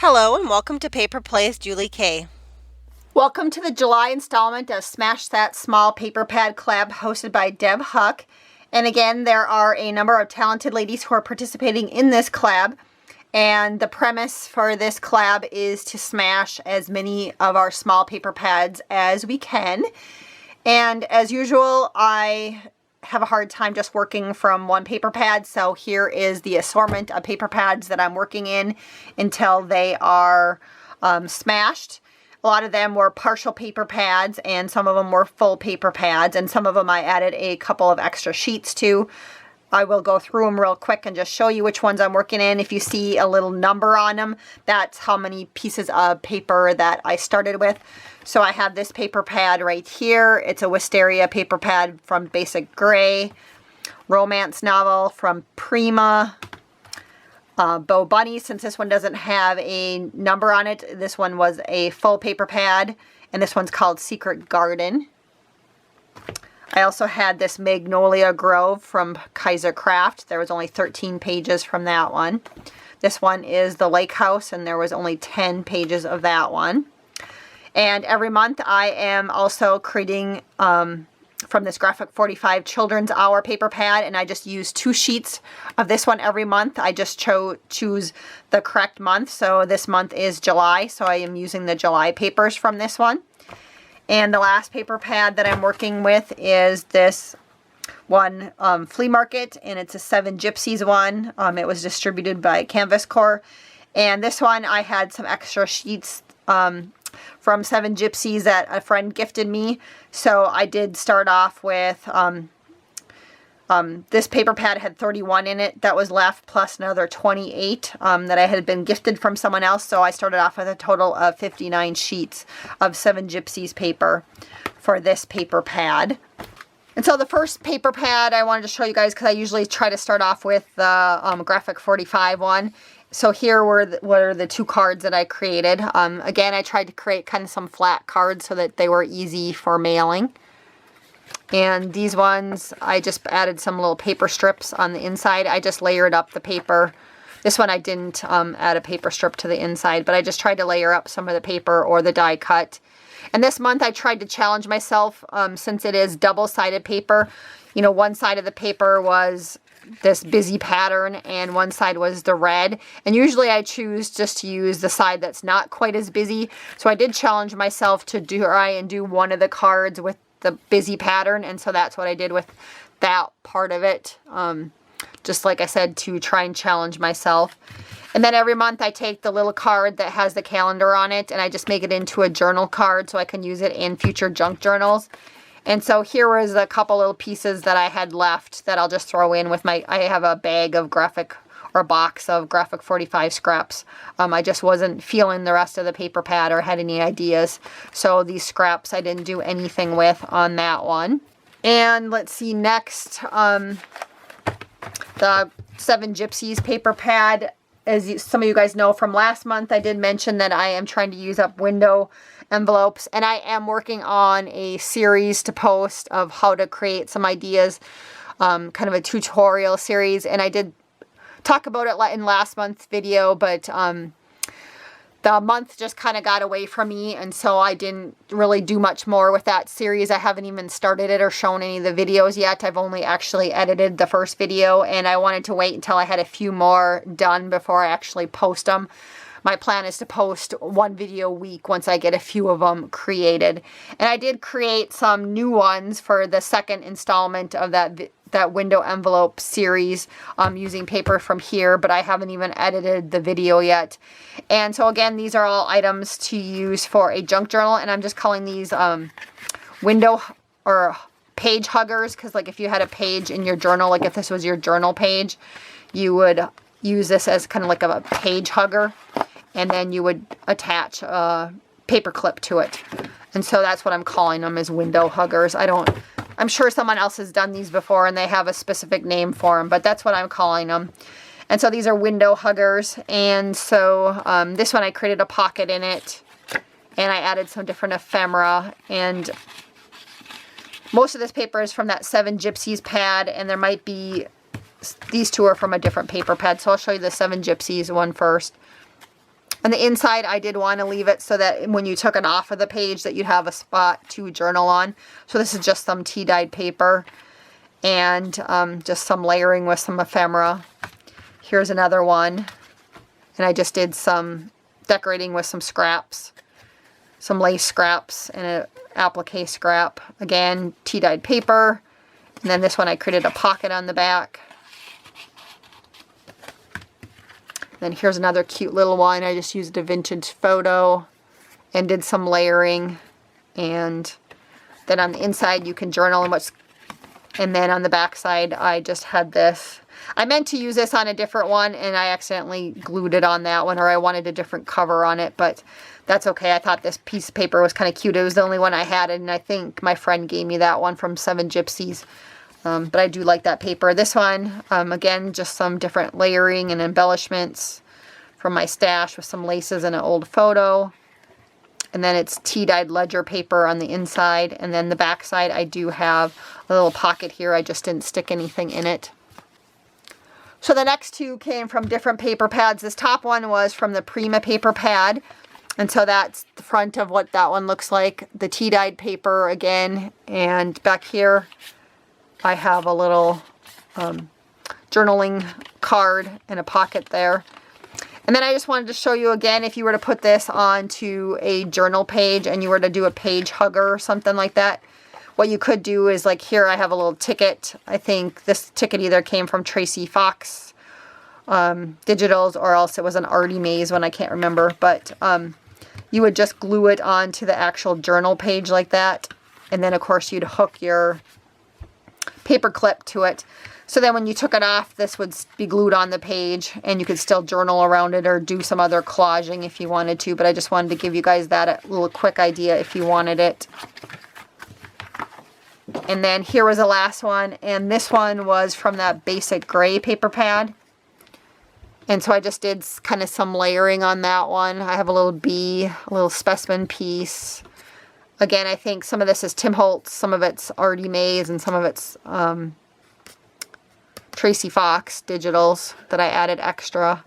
Hello and welcome to Paper Plays Julie K. Welcome to the July installment of Smash That Small Paper Pad Collab hosted by Deb Houck. And again, there are a number of talented ladies who are participating in this collab. And the premise for this collab is to smash as many of our small paper pads as we can. And as usual, I have a hard time just working from one paper pad, so here is the assortment of paper pads that I'm working in until they are smashed. A lot of them were partial paper pads and some of them were full paper pads, and some of them I added a couple of extra sheets to. I will go through them real quick and just show you which ones I'm working in. If you see a little number on them, that's how many pieces of paper that I started with. So I have this paper pad right here. It's a Wisteria paper pad from Basic Gray, romance novel from Prima, Bo Bunny. Since this one doesn't have a number on it, this one was a full paper pad, and this one's called Secret Garden. I also had this Magnolia Grove from Kaiser Craft. There was only 13 pages from that one. This one is the Lake House, and there was only 10 pages of that one. And every month I am also creating from this Graphic 45 Children's Hour paper pad, and I just use 2 sheets of this one every month. I just choose the correct month. So this month is July, so I am using the July papers from this one. And the last paper pad that I'm working with is this one, Flea Market, and it's a 7 Gypsies one. It was distributed by Canvas Core. And this one I had some extra sheets from 7 Gypsies that a friend gifted me. So I did start off with, this paper pad had 31 in it that was left, plus another 28 that I had been gifted from someone else. So I started off with a total of 59 sheets of 7 Gypsies paper for this paper pad. And so the first paper pad I wanted to show you guys, because I usually try to start off with the Graphic 45 one. So here were the 2 cards that I created. Again, I tried to create kind of some flat cards so that they were easy for mailing. And these ones, I just added some little paper strips on the inside. I just layered up the paper. This one I didn't add a paper strip to the inside, but I just tried to layer up some of the paper or the die cut. And this month I tried to challenge myself, since it is double-sided paper. You know, one side of the paper was this busy pattern and one side was the red, and usually I choose just to use the side that's not quite as busy. So I did challenge myself to try and do one of the cards with the busy pattern, and so that's what I did with that part of it, just like I said, to try and challenge myself. And then every month I take the little card that has the calendar on it and I just make it into a journal card so I can use it in future junk journals. And so here was a couple little pieces that I had left that I'll just throw in with I have a bag of a box of Graphic 45 scraps. I just wasn't feeling the rest of the paper pad or had any ideas. So these scraps I didn't do anything with on that one. And let's see, next, the 7 Gypsies paper pad. As some of you guys know from last month, I did mention that I am trying to use up window envelopes, and I am working on a series to post of how to create some ideas, kind of a tutorial series, and I did talk about it in last month's video, but the month just kind of got away from me, and so I didn't really do much more with that series. I haven't even started it or shown any of the videos yet. I've only actually edited the first video, and I wanted to wait until I had a few more done before I actually post them. My plan is to post 1 video a week once I get a few of them created. And I did create some new ones for the second installment of that window envelope series using paper from here, but I haven't even edited the video yet. And so again, these are all items to use for a junk journal, and I'm just calling these window or page huggers, because like if you had a page in your journal, like if this was your journal page, you would use this as kind of like a page hugger, and then you would attach a paper clip to it. And so that's what I'm calling them, is window huggers. I'm sure someone else has done these before and they have a specific name for them, but that's what I'm calling them. And so these are window huggers. And so this one I created a pocket in it, and I added some different ephemera, and most of this paper is from that 7 Gypsies pad, and there might be, these 2 are from a different paper pad. So I'll show you the 7 Gypsies one first. On the inside, I did want to leave it so that when you took it off of the page that you'd have a spot to journal on. So this is just some tea-dyed paper and just some layering with some ephemera. Here's another one. And I just did some decorating with some scraps, some lace scraps and an applique scrap. Again, tea-dyed paper. And then this one I created a pocket on the back. Then here's another cute little one. I just used a vintage photo and did some layering. And then on the inside you can journal and then on the back side I just had this. I meant to use this on a different one and I accidentally glued it on that one, or I wanted a different cover on it, but that's okay. I thought this piece of paper was kind of cute. It was the only one I had, and I think my friend gave me that one from Seven Gypsies. But I do like that paper. This one, again, just some different layering and embellishments from my stash with some laces and an old photo. And then it's tea-dyed ledger paper on the inside. And then the back side, I do have a little pocket here. I just didn't stick anything in it. So the next two came from different paper pads. This top one was from the Prima paper pad. And so that's the front of what that one looks like. The tea-dyed paper again. And back here, I have a little journaling card and a pocket there. And then I just wanted to show you again, if you were to put this onto a journal page and you were to do a page hugger or something like that, what you could do is, like here I have a little ticket. I think this ticket either came from Tracy Fox Digitals, or else it was an Artie Mays one, I can't remember. But you would just glue it onto the actual journal page like that. And then of course you'd hook your paper clip to it. So then when you took it off, this would be glued on the page and you could still journal around it or do some other collaging if you wanted to. But I just wanted to give you guys that little quick idea if you wanted it. And then here was the last one, and this one was from that basic gray paper pad. And so I just did kind of some layering on that one. I have a little bee, a little specimen piece. Again, I think some of this is Tim Holtz, some of it's Artie Mays, and some of it's Tracy Fox Digitals that I added extra.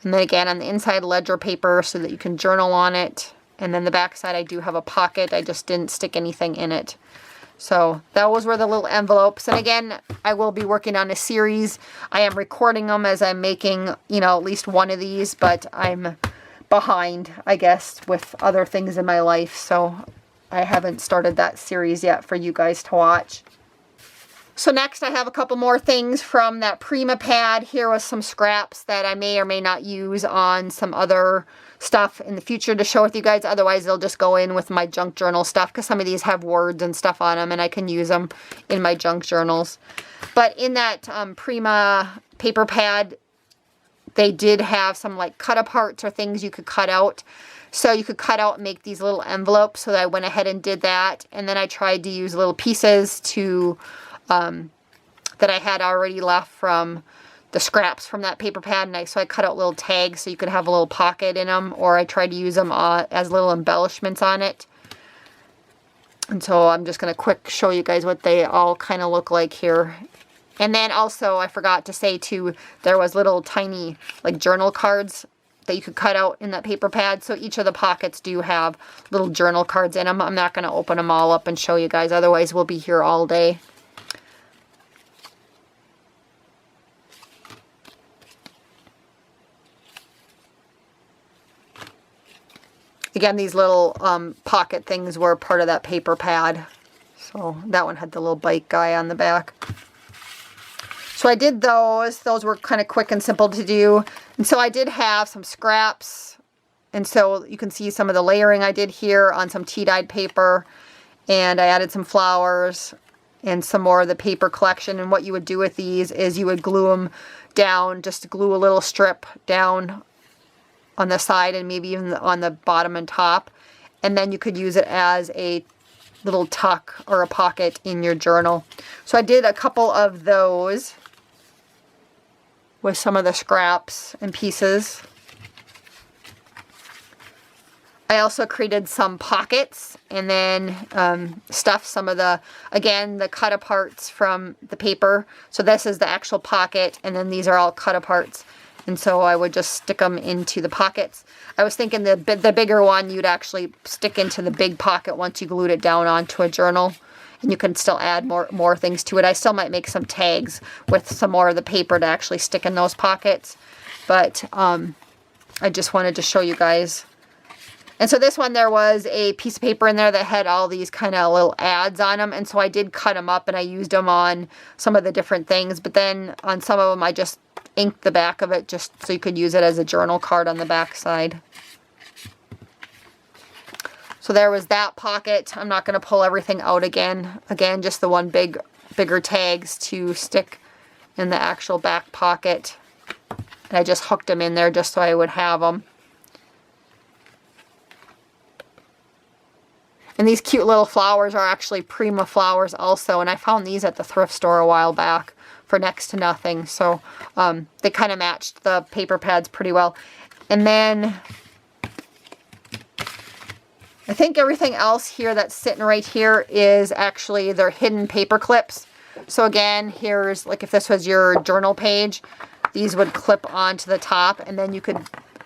And then again on the inside, ledger paper so that you can journal on it. And then the back side I do have a pocket. I just didn't stick anything in it. So those were the little envelopes. And again, I will be working on a series. I am recording them as I'm making, at least one of these, but I'm behind, I guess, with other things in my life. So I haven't started that series yet for you guys to watch. So next I have a couple more things from that Prima pad. Here was some scraps that I may or may not use on some other stuff in the future to share with you guys. Otherwise they'll just go in with my junk journal stuff, because some of these have words and stuff on them and I can use them in my junk journals. But in that Prima paper pad, they did have some like cut aparts or things you could cut out. So you could cut out and make these little envelopes. So I went ahead and did that. And then I tried to use little pieces to that I had already left from the scraps from that paper pad. And so I cut out little tags so you could have a little pocket in them. Or I tried to use them as little embellishments on it. And so I'm just going to quick show you guys what they all kind of look like here. And then also I forgot to say too, there was little tiny like journal cards that you could cut out in that paper pad. So each of the pockets do have little journal cards in them. I'm not going to open them all up and show you guys. Otherwise we'll be here all day. Again, these little pocket things were part of that paper pad. So that one had the little bike guy on the back. So I did those. Those were kind of quick and simple to do. And so I did have some scraps. And so you can see some of the layering I did here on some tea-dyed paper. And I added some flowers and some more of the paper collection. And what you would do with these is you would glue them down, just glue a little strip down on the side and maybe even on the bottom and top. And then you could use it as a little tuck or a pocket in your journal. So I did a couple of those with some of the scraps and pieces. I also created some pockets and then stuffed some of the, again, the cut aparts from the paper. So this is the actual pocket, and then these are all cut aparts. And so I would just stick them into the pockets. I was thinking the bigger one you'd actually stick into the big pocket once you glued it down onto a journal. And you can still add more things to it. I still might make some tags with some more of the paper to actually stick in those pockets. But I just wanted to show you guys. And so this one, there was a piece of paper in there that had all these kind of little ads on them. And so I did cut them up and I used them on some of the different things. But then on some of them, I just inked the back of it just so you could use it as a journal card on the back side. So there was that pocket. I'm not going to pull everything out again. Again, just the one bigger tags to stick in the actual back pocket. And I just hooked them in there just so I would have them. And these cute little flowers are actually Prima flowers also. And I found these at the thrift store a while back for next to nothing. So they kind of matched the paper pads pretty well. And then I think everything else here that's sitting right here is actually their hidden paper clips. So again, here's like if this was your journal page, these would clip onto the top and then you could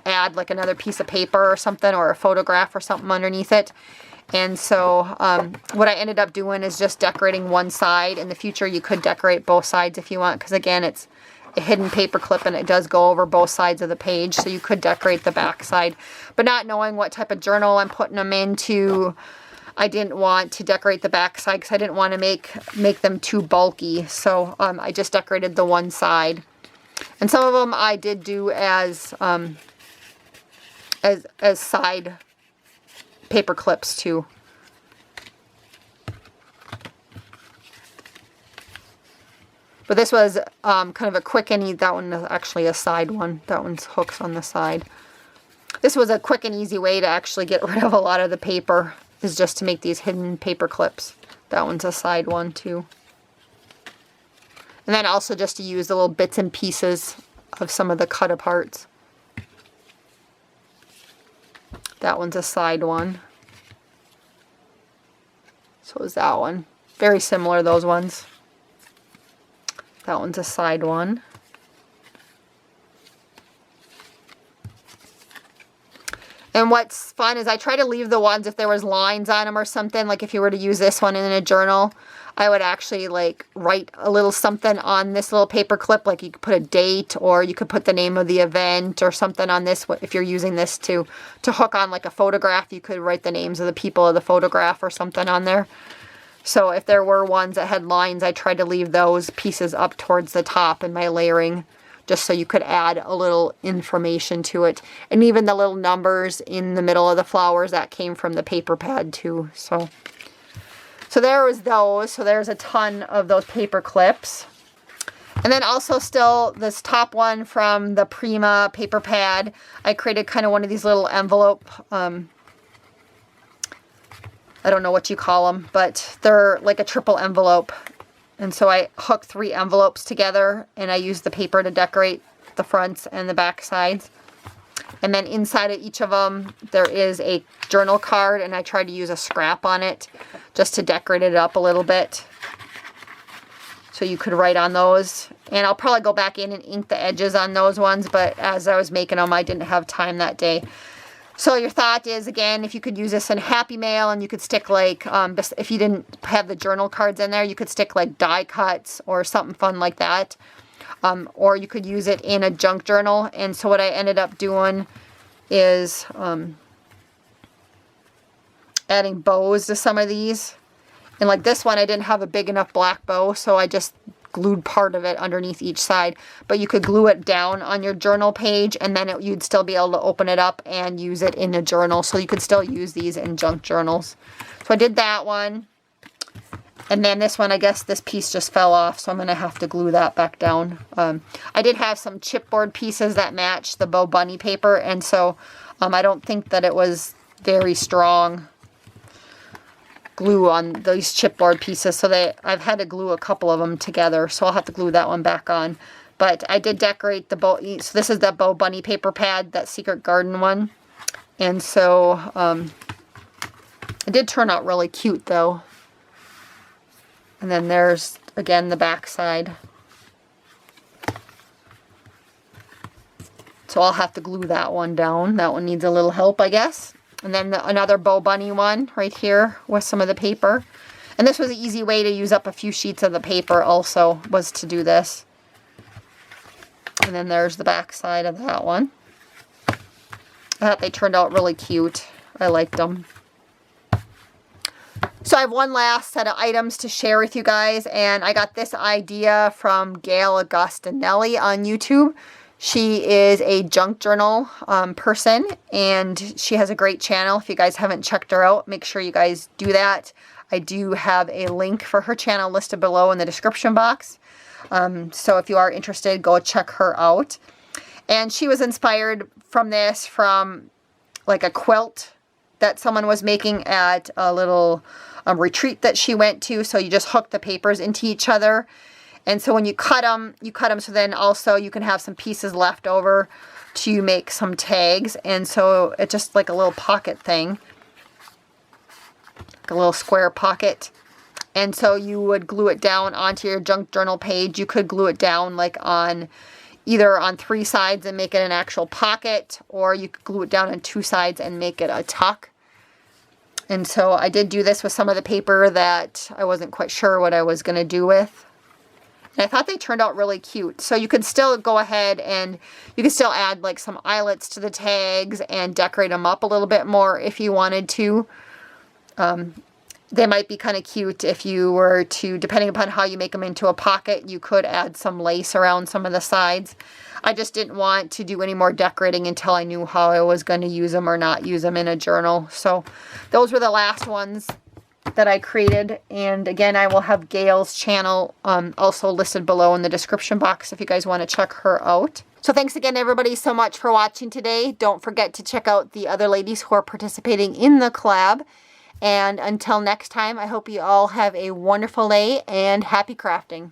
add like another piece of paper or something or a photograph or something underneath it. And so what I ended up doing is just decorating one side. In the future, you could decorate both sides if you want, because again, it's a hidden paper clip and it does go over both sides of the page. So you could decorate the back side. But not knowing what type of journal I'm putting them into, I didn't want to decorate the back side because I didn't want to make them too bulky. So I just decorated the one side. And some of them I did do as side paper clips too. But this was kind of a quick and easy. That one is actually a side one. That one's hooks on the side. This was a quick and easy way to actually get rid of a lot of the paper, is just to make these hidden paper clips. That one's a side one too. And then also just to use the little bits and pieces of some of the cut aparts. That one's a side one. So is that one. Very similar, those ones. That one's a side one. And what's fun is I try to leave the ones if there was lines on them or something. Like if you were to use this one in a journal, I would actually like write a little something on this little paper clip. Like you could put a date or you could put the name of the event or something on this. If you're using this to hook on like a photograph, you could write the names of the people of the photograph or something on there. So if there were ones that had lines, I tried to leave those pieces up towards the top in my layering, just so you could add a little information to it. And even the little numbers in the middle of the flowers, that came from the paper pad too. So there was those. So there's a ton of those paper clips. And then also still this top one from the Prima paper pad, I created kind of one of these little envelope, I don't know what you call them, but they're like a triple envelope. And so I hooked 3 envelopes together and I used the paper to decorate the fronts and the back sides. And then inside of each of them, there is a journal card and I tried to use a scrap on it just to decorate it up a little bit. So you could write on those. And I'll probably go back in and ink the edges on those ones, but as I was making them, I didn't have time that day. So your thought is, again, if you could use this in Happy Mail and you could stick like, if you didn't have the journal cards in there, you could stick like die cuts or something fun like that. Or you could use it in a junk journal. And so what I ended up doing is adding bows to some of these. And like this one, I didn't have a big enough black bow, so I just glued part of it underneath each side. But you could glue it down on your journal page and then you'd still be able to open it up and use it in a journal. So you could still use these in junk journals. So I did that one. And then this one, I guess this piece just fell off, so I'm going to have to glue that back down. I did have some chipboard pieces that match the Bow Bunny paper, and so I don't think that it was very strong glue on these chipboard pieces, so I've had to glue a couple of them together, so I'll have to glue that one back on. But I did decorate the bow. So this is the Bow Bunny paper pad, that Secret Garden one. And so it did turn out really cute though. And then there's, again, the back side. So I'll have to glue that one down. That one needs a little help, I guess. And then another Bow Bunny one right here with some of the paper. And this was an easy way to use up a few sheets of the paper also, was to do this. And then there's the back side of that one. I thought they turned out really cute. I liked them. So I have one last set of items to share with you guys, and I got this idea from Gail Augustinelli on YouTube. She is a junk journal person, and she has a great channel. If you guys haven't checked her out, make sure you guys do that. I do have a link for her channel listed below in the description box. So if you are interested, go check her out. And she was inspired from this from like a quilt that someone was making at a little retreat that she went to. So you just hook the papers into each other. And so when you cut them so then also you can have some pieces left over to make some tags. And so it's just like a little pocket thing, like a little square pocket. And so you would glue it down onto your junk journal page. You could glue it down like on either on 3 sides and make it an actual pocket, or you could glue it down on 2 sides and make it a tuck. And so I did do this with some of the paper that I wasn't quite sure what I was going to do with. And I thought they turned out really cute. So you could still go ahead and you can still add like some eyelets to the tags and decorate them up a little bit more if you wanted to. They might be kind of cute if you were to, depending upon how you make them into a pocket, you could add some lace around some of the sides. I just didn't want to do any more decorating until I knew how I was going to use them or not use them in a journal. So those were the last ones that I created. And again, I will have Gail's channel also listed below in the description box if you guys want to check her out. So thanks again, everybody, so much for watching today. Don't forget to check out the other ladies who are participating in the collab. And until next time, I hope you all have a wonderful day and happy crafting.